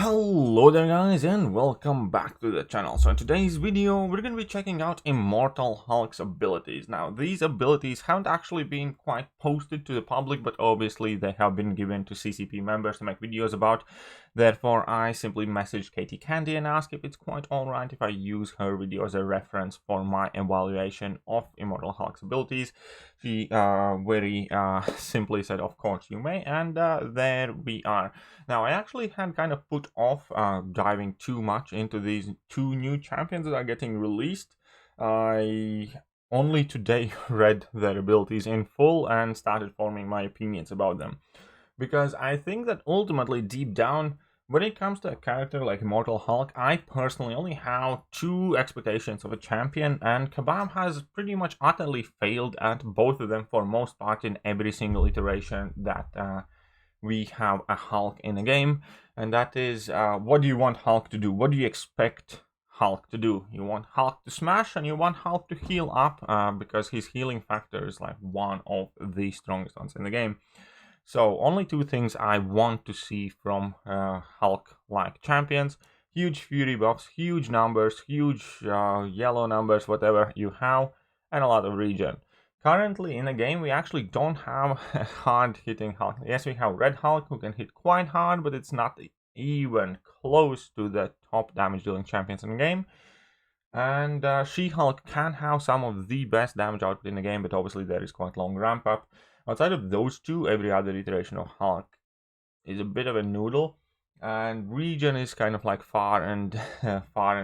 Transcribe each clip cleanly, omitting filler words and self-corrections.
Hello there guys and welcome back to the channel. So in today's video we're going to be checking out Immortal Hulk's abilities. Now these abilities haven't actually been quite posted to the public, but obviously they have been given to CCP members to make videos about. Therefore I simply messaged Katie Candy and asked if it's quite alright if I use her video as a reference for my evaluation of Immortal Hulk's abilities. She very simply said of course you may, and there we are. Now, I actually had kind of put off diving too much into these two new champions that are getting released. I only today read their abilities in full and started forming my opinions about them. Because I think that ultimately, deep down, when it comes to a character like Immortal Hulk, I personally only have two expectations of a champion, and Kabam has pretty much utterly failed at both of them for most part in every single iteration that we have a Hulk in a game. And that is, what do you want Hulk to do? What do you expect Hulk to do? You want Hulk to smash and you want Hulk to heal up, because his healing factor is like one of the strongest ones in the game. So only two things I want to see from Hulk-like champions: huge fury buffs, huge numbers, huge yellow numbers, whatever you have, and a lot of regen. Currently in the game we actually don't have a hard hitting Hulk. Yes, we have Red Hulk who can hit quite hard, but it's not even close to the top damage dealing champions in the game. And She-Hulk can have some of the best damage output in the game, but obviously there is quite long ramp up. Outside of those two, every other iteration of Hulk is a bit of a noodle, and regen is kind of like far and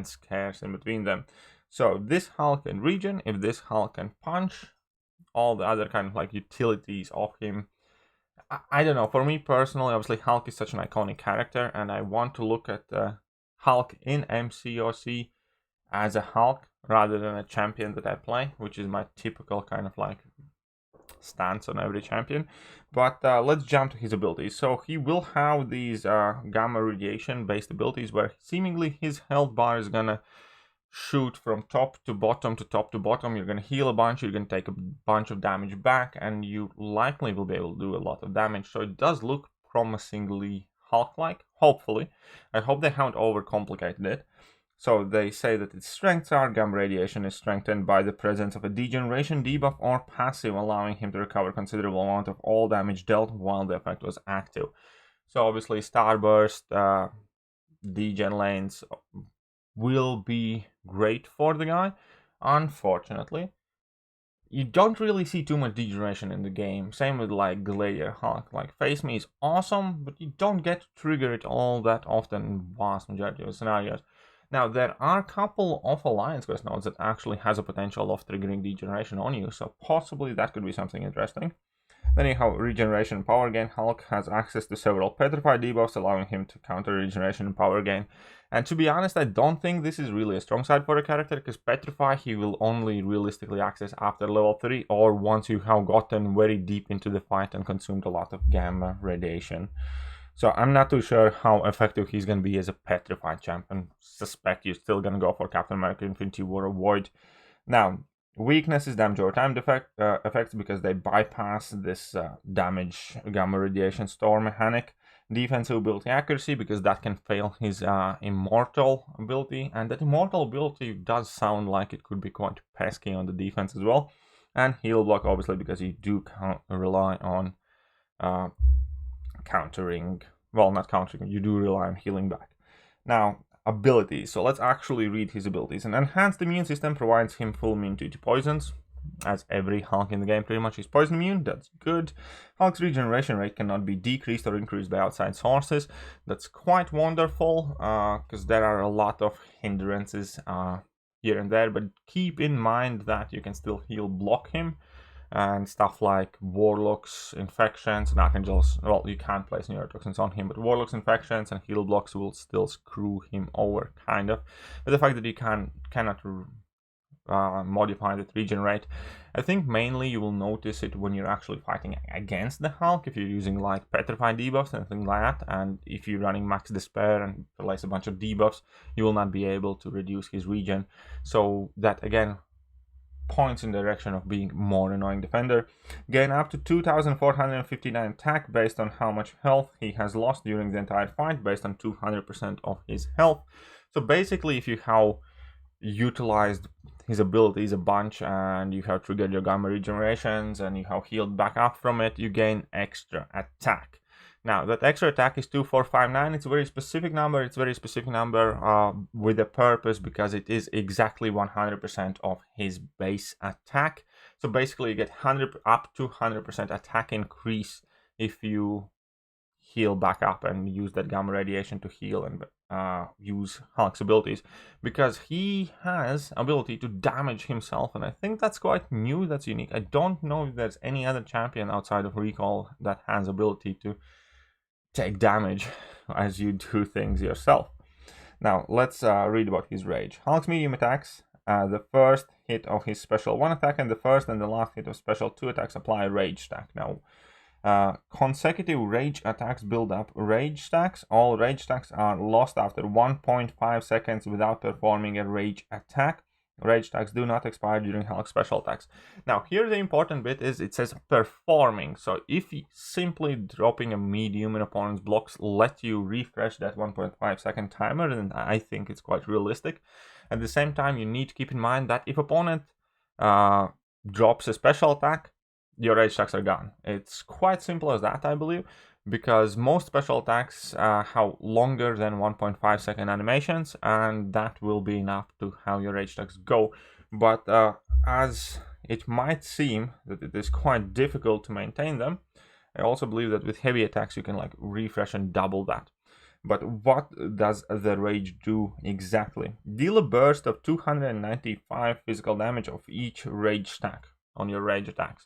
scarce in between them. So this Hulk can regen, if this Hulk can punch, all the other kind of like utilities of him, I don't know. For me personally, obviously Hulk is such an iconic character, and I want to look at Hulk in MCOC as a Hulk rather than a champion that I play, which is my typical kind of like stance on every champion. But let's jump to his abilities. So he will have these gamma radiation based abilities where seemingly his health bar is gonna shoot from top to bottom to top to bottom. You're gonna heal a bunch, you're gonna take a bunch of damage back, and you likely will be able to do a lot of damage. So it does look promisingly Hulk-like, hopefully. I hope they haven't overcomplicated it. So they say that its strengths are: gamma radiation is strengthened by the presence of a degeneration debuff or passive, allowing him to recover considerable amount of all damage dealt while the effect was active. So obviously Starburst, degen lanes will be great for the guy. Unfortunately, you don't really see too much degeneration in the game. Same with like Gladiator Hulk. Like Face Me is awesome, but you don't get to trigger it all that often in vast majority of scenarios. Now, there are a couple of Alliance Quest nodes that actually has a potential of triggering degeneration on you, so possibly that could be something interesting. Then you have Regeneration and Power Gain. Hulk has access to several Petrify debuffs, allowing him to counter Regeneration and Power Gain. And to be honest, I don't think this is really a strong side for a character, because Petrify he will only realistically access after level 3, or once you have gotten very deep into the fight and consumed a lot of gamma radiation. So I'm not too sure how effective he's going to be as a Petrified champion. Suspect you're still going to go for Captain America, Infinity War, or Void. Now, weakness is damage over time effects, because they bypass this damage gamma radiation storm mechanic. Defensive ability accuracy, because that can fail his Immortal ability, and that Immortal ability does sound like it could be quite pesky on the defense as well. And heal block, obviously, because you do rely on countering, well, not countering, you do rely on healing back. Now, abilities. So let's actually read his abilities. An enhanced immune system provides him full immunity to poisons, as every Hulk in the game pretty much is poison immune. That's good. Hulk's regeneration rate cannot be decreased or increased by outside sources. That's quite wonderful, because there are a lot of hindrances here and there, but keep in mind that you can still heal block him, and stuff like Warlock's infections and Archangels. Well, you can't place neurotoxins on him, but Warlock's infections and heal blocks will still screw him over, kind of. But the fact that you cannot modify that regenerate, I think mainly you will notice it when you're actually fighting against the Hulk, if you're using like Petrified debuffs and things like that, and if you're running Max Despair and place a bunch of debuffs, you will not be able to reduce his regen. So that again points in the direction of being more annoying defender. Gain up to 2459 attack based on how much health he has lost during the entire fight, based on 200% of his health. So basically, if you have utilized his abilities a bunch and you have triggered your gamma regenerations and you have healed back up from it, you gain extra attack. Now, that extra attack is 2459. It's a very specific number. It's a very specific number with a purpose, because it is exactly 100% of his base attack. So basically, you get up to 100% attack increase if you heal back up and use that gamma radiation to heal and use Hulk's abilities, because he has ability to damage himself, and I think that's quite new, that's unique. I don't know if there's any other champion outside of Recall that has ability to take damage as you do things yourself. Now let's read about his rage. Hulk's medium attacks, the first hit of his special 1 attack and the first and the last hit of special 2 attacks apply a rage stack. Now consecutive rage attacks build up rage stacks. All rage stacks are lost after 1.5 seconds without performing a rage attack. Rage stacks do not expire during Hulk special attacks. Now here the important bit is it says performing. So if simply dropping a medium in opponent's blocks let you refresh that 1.5 second timer, then I think it's quite realistic. At the same time, you need to keep in mind that if opponent drops a special attack, your rage stacks are gone. It's quite simple as that, I believe, because most special attacks have longer than 1.5 second animations, and that will be enough to have your rage stacks go. But as it might seem that it is quite difficult to maintain them, I also believe that with heavy attacks you can like refresh and double that. But what does the rage do exactly? Deal a burst of 295 physical damage of each rage stack on your rage attacks.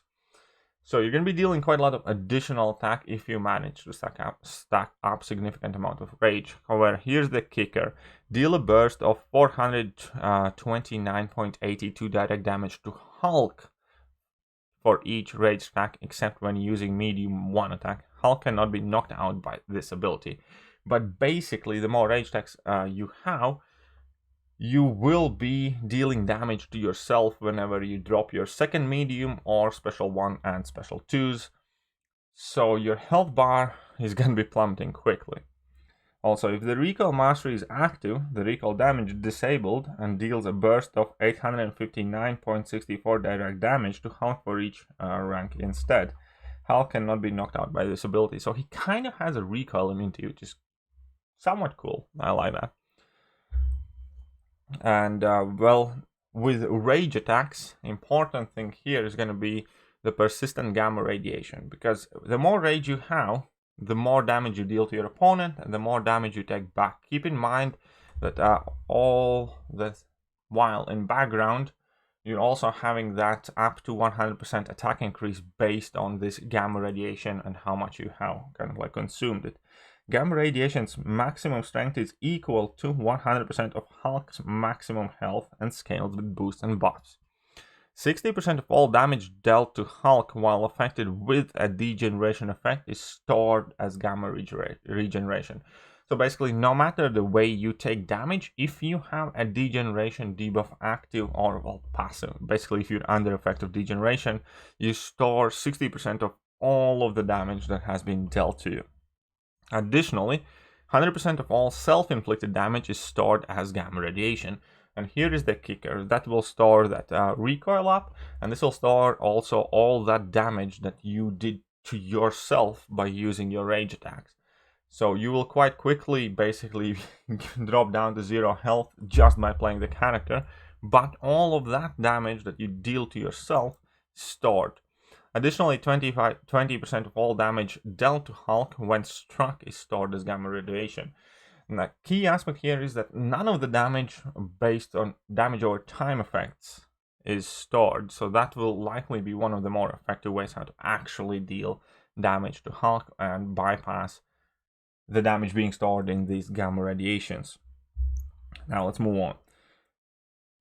So you're going to be dealing quite a lot of additional attack if you manage to stack up significant amount of rage. However, here's the kicker. Deal a burst of 429.82 direct damage to Hulk for each rage stack, except when using medium 1 attack. Hulk cannot be knocked out by this ability. But basically, the more rage stacks you have, you will be dealing damage to yourself whenever you drop your second medium or special 1 and special 2s. So your health bar is going to be plummeting quickly. Also, if the recall mastery is active, the recall damage is disabled and deals a burst of 859.64 direct damage to Hulk for each rank instead. Hulk cannot be knocked out by this ability, so he kind of has a recoil immunity, which is somewhat cool. I like that. And well, with rage attacks, important thing here is going to be the persistent gamma radiation, because the more rage you have, the more damage you deal to your opponent and the more damage you take back. Keep in mind that all this while in background you're also having that up to 100% attack increase based on this gamma radiation and how much you have kind of like consumed it. Gamma radiation's maximum strength is equal to 100% of Hulk's maximum health and scaled with boosts and buffs. 60% of all damage dealt to Hulk while affected with a degeneration effect is stored as gamma regeneration. So basically, no matter the way you take damage, if you have a degeneration debuff active or well, passive, basically if you're under effect of degeneration, you store 60% of all of the damage that has been dealt to you. Additionally, 100% of all self-inflicted damage is stored as gamma radiation. And here is the kicker. That will store that recoil up, and this will store also all that damage that you did to yourself by using your rage attacks. So you will quite quickly basically drop down to 0 health just by playing the character, but all of that damage that you deal to yourself is stored. Additionally, 20% of all damage dealt to Hulk when struck is stored as gamma radiation. And the key aspect here is that none of the damage based on damage over time effects is stored, so that will likely be one of the more effective ways how to actually deal damage to Hulk and bypass the damage being stored in these gamma radiations. Now let's move on.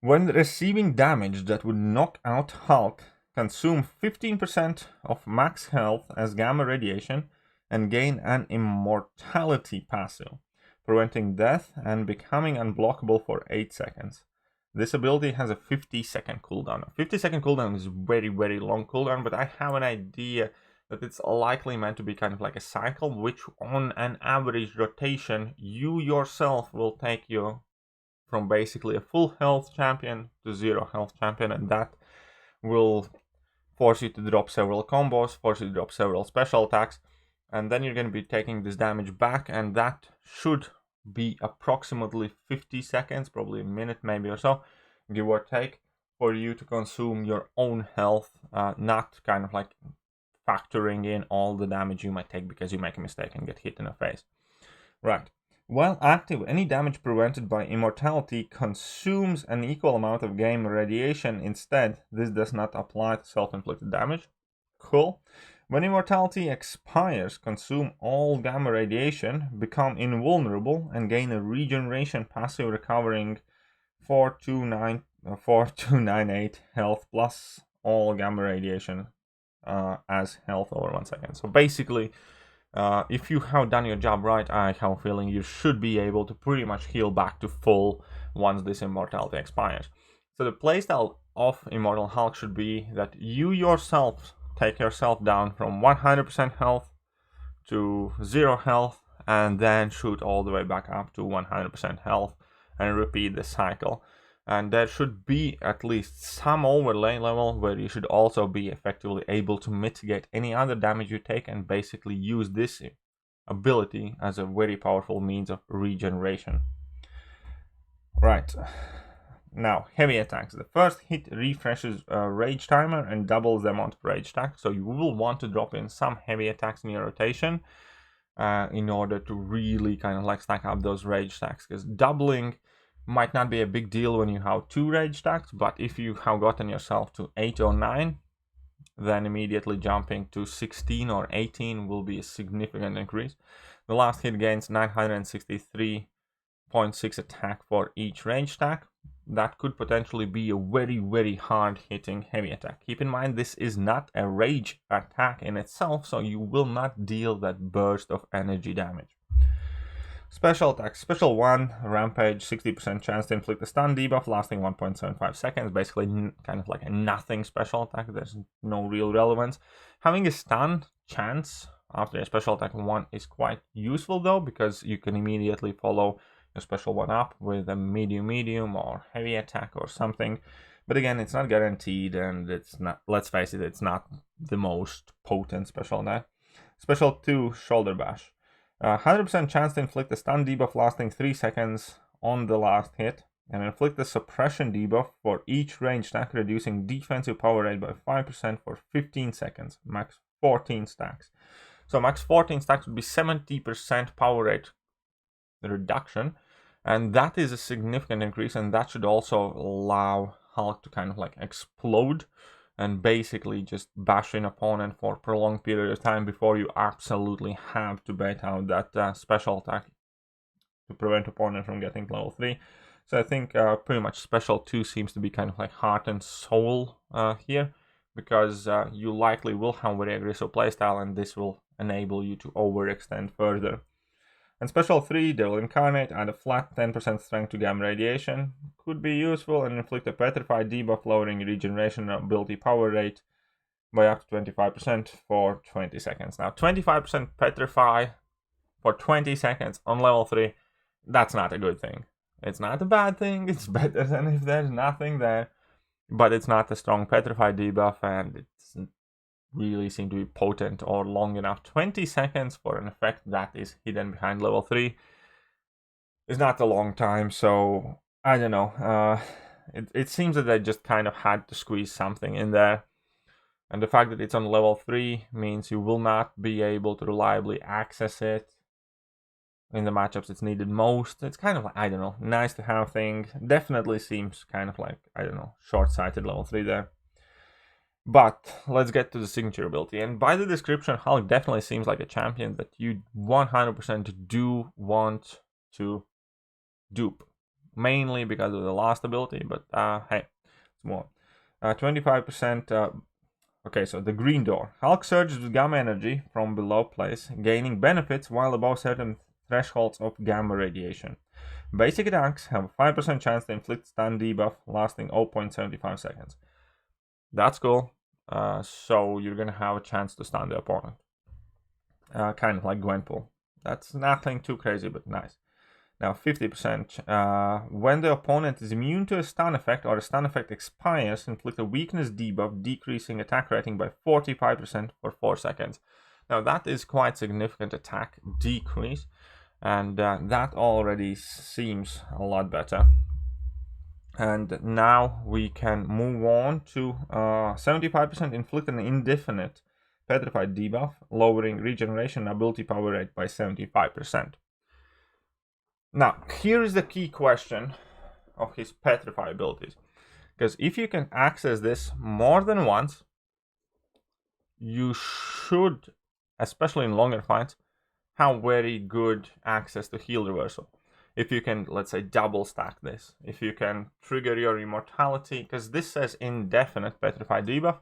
When receiving damage that would knock out Hulk, consume 15% of max health as gamma radiation and gain an immortality passive, preventing death and becoming unblockable for 8 seconds. This ability has a 50-second cooldown. A 50-second cooldown is very, very long cooldown, but I have an idea that it's likely meant to be kind of like a cycle, which on an average rotation, you yourself will take you from basically a full health champion to 0 health champion, and that will force you to drop several combos, force you to drop several special attacks, and then you're going to be taking this damage back, and that should be approximately 50 seconds, probably a minute maybe or so, give or take, for you to consume your own health, not kind of like factoring in all the damage you might take because you make a mistake and get hit in the face. Right. While active, any damage prevented by immortality consumes an equal amount of gamma radiation. Instead, this does not apply to self-inflicted damage. Cool. When immortality expires, consume all gamma radiation, become invulnerable, and gain a regeneration passive recovering 4298 health plus all gamma radiation as health over 1 second. So basically, if you have done your job right, I have a feeling you should be able to pretty much heal back to full once this immortality expires. So the playstyle of Immortal Hulk should be that you yourself take yourself down from 100% health to 0 health, and then shoot all the way back up to 100% health, and repeat the cycle. And there should be at least some overlay level where you should also be effectively able to mitigate any other damage you take, and basically use this ability as a very powerful means of regeneration. Right. Now, heavy attacks. The first hit refreshes rage timer and doubles the amount of rage stack. So you will want to drop in some heavy attacks in your rotation in order to really kind of like stack up those rage stacks, because doubling might not be a big deal when you have 2 rage stacks, but if you have gotten yourself to 8 or 9, then immediately jumping to 16 or 18 will be a significant increase. The last hit gains 963.6 attack for each rage stack. That could potentially be a very, very hard hitting heavy attack. Keep in mind, this is not a rage attack in itself, so you will not deal that burst of energy damage. Special attack. Special 1, Rampage, 60% chance to inflict a stun debuff lasting 1.75 seconds. Basically kind of like a nothing special attack. There's no real relevance. Having a stun chance after a special attack 1 is quite useful though, because you can immediately follow your special 1 up with a medium or heavy attack or something. But again, it's not guaranteed, and it's not, let's face it, it's not the most potent special attack. Special 2, Shoulder Bash. 100% chance to inflict a stun debuff lasting 3 seconds on the last hit, and inflict a suppression debuff for each range stack, reducing defensive power rate by 5% for 15 seconds, max 14 stacks. So max 14 stacks would be 70% power rate reduction, and that is a significant increase, and that should also allow Hulk to kind of like explode and basically just bash an opponent for a prolonged period of time before you absolutely have to bait out that special attack to prevent opponent from getting level 3. So I think pretty much special 2 seems to be kind of like heart and soul here, because you likely will have very aggressive playstyle, and this will enable you to overextend further. And special 3, Devil Incarnate, add a flat 10% strength to gamma radiation. Could be useful, and inflict a petrified debuff, lowering regeneration ability power rate by up to 25% for 20 seconds. Now, 25% petrify for 20 seconds on level 3, that's not a good thing. It's not a bad thing, it's better than if there's nothing there, but it's not a strong petrify debuff, and it doesn't really seem to be potent or long enough. 20 seconds for an effect that is hidden behind level 3 is not a long time, so I don't know. It seems that they just kind of had to squeeze something in there, and the fact that it's on level 3 means you will not be able to reliably access it in the matchups it's needed most. It's kind of like, I don't know, nice to have thing. Definitely seems kind of like, I don't know, short-sighted level 3 there. But let's get to the signature ability. And by the description, Hulk definitely seems like a champion that you 100% do want to dupe. Mainly because of the last ability, but hey, it's more. 25%. Okay, so the green door. Hulk surges with gamma energy from below place, gaining benefits while above certain thresholds of gamma radiation. Basic attacks have a 5% chance to inflict stun debuff lasting 0.75 seconds. That's cool. So you're gonna have a chance to stun the opponent. Kind of like Gwenpool. That's nothing too crazy, but nice. Now 50%. When the opponent is immune to a stun effect or a stun effect expires, inflict a weakness debuff, decreasing attack rating by 45% for 4 seconds. Now that is quite significant attack decrease, and that already seems a lot better. And now we can move on to 75% inflict an indefinite petrified debuff, lowering regeneration ability power rate by 75%. Now, here is the key question of his petrify abilities. Because if you can access this more than once, you should, especially in longer fights, have very good access to heal reversal. If you can, let's say, double stack this. If you can trigger your immortality, because this says indefinite petrified debuff,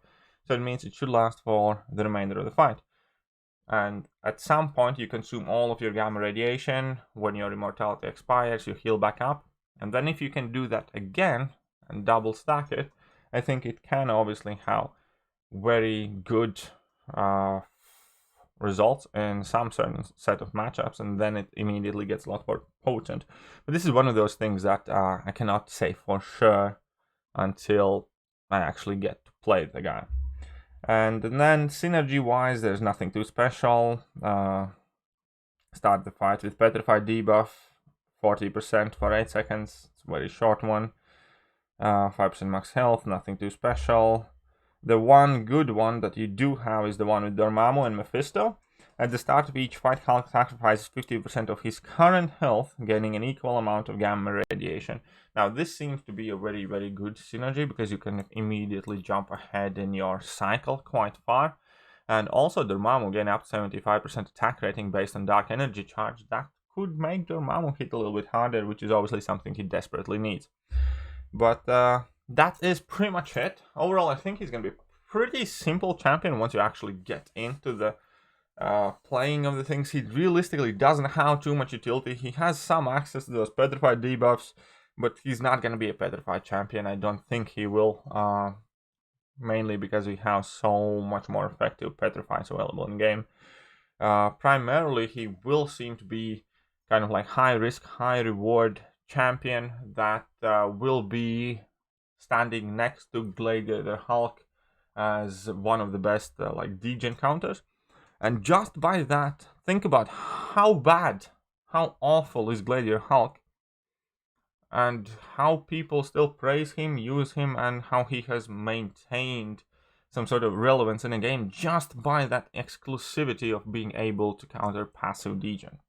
so it means it should last for the remainder of the fight. And at some point you consume all of your gamma radiation. When your immortality expires, you heal back up. And then if you can do that again and double stack it, I think it can obviously have very good results in some certain set of matchups, and then it immediately gets a lot more potent. But this is one of those things that I cannot say for sure until I actually get to play the guy. And then synergy wise, there's nothing too special. Start the fight with petrified debuff, 40% for 8 seconds. It's a very short one. 5% max health, nothing too special. The one good one that you do have is the one with Dormammu and Mephisto. At the start of each fight, Hulk sacrifices 50% of his current health, gaining an equal amount of gamma radiation. Now, this seems to be a very, very good synergy because you can immediately jump ahead in your cycle quite far. And also, Dormammu gain up to 75% attack rating based on Dark Energy charge. That could make Dormammu hit a little bit harder, which is obviously something he desperately needs. But that is pretty much it. Overall, I think he's going to be a pretty simple champion once you actually get into the playing of the things. He realistically doesn't have too much utility. He has some access to those petrified debuffs, but he's not going to be a petrified champion. I don't think he will, mainly because we have so much more effective petrifies available in game. Primarily, he will seem to be kind of like high risk, high reward champion that will be standing next to Gladiator Hulk as one of the best like degen counters. And just by that, think about how bad, how awful is Gladiator Hulk, and how people still praise him, use him, and how he has maintained some sort of relevance in a game just by that exclusivity of being able to counter passive degen.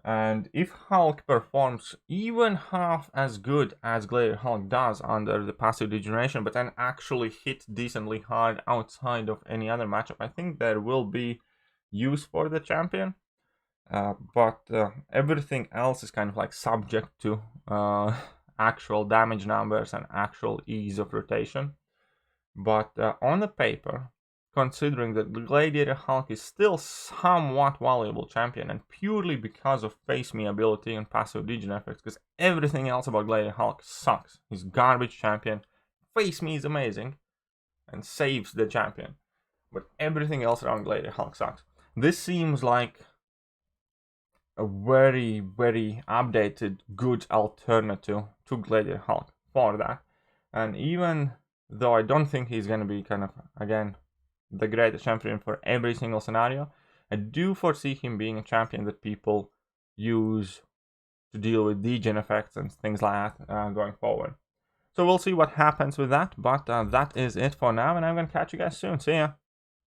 And if Hulk performs even half as good as Gladiator Hulk does under the passive degeneration, but then actually hit decently hard outside of any other matchup, I think there will be use for the champion. But everything else is kind of like subject to actual damage numbers and actual ease of rotation. But on the paper, considering that the Gladiator Hulk is still somewhat valuable champion, and purely because of Face Me ability and passive degen effects, because everything else about Gladiator Hulk sucks. He's garbage champion. Face Me is amazing and saves the champion, but everything else around Gladiator Hulk sucks. This seems like a very, very updated, good alternative to Gladiator Hulk for that. And even though I don't think he's going to be kind of, again, the greatest champion for every single scenario, I do foresee him being a champion that people use to deal with degen effects and things like that going forward. So we'll see what happens with that, but that is it for now, and I'm going to catch you guys soon. See ya!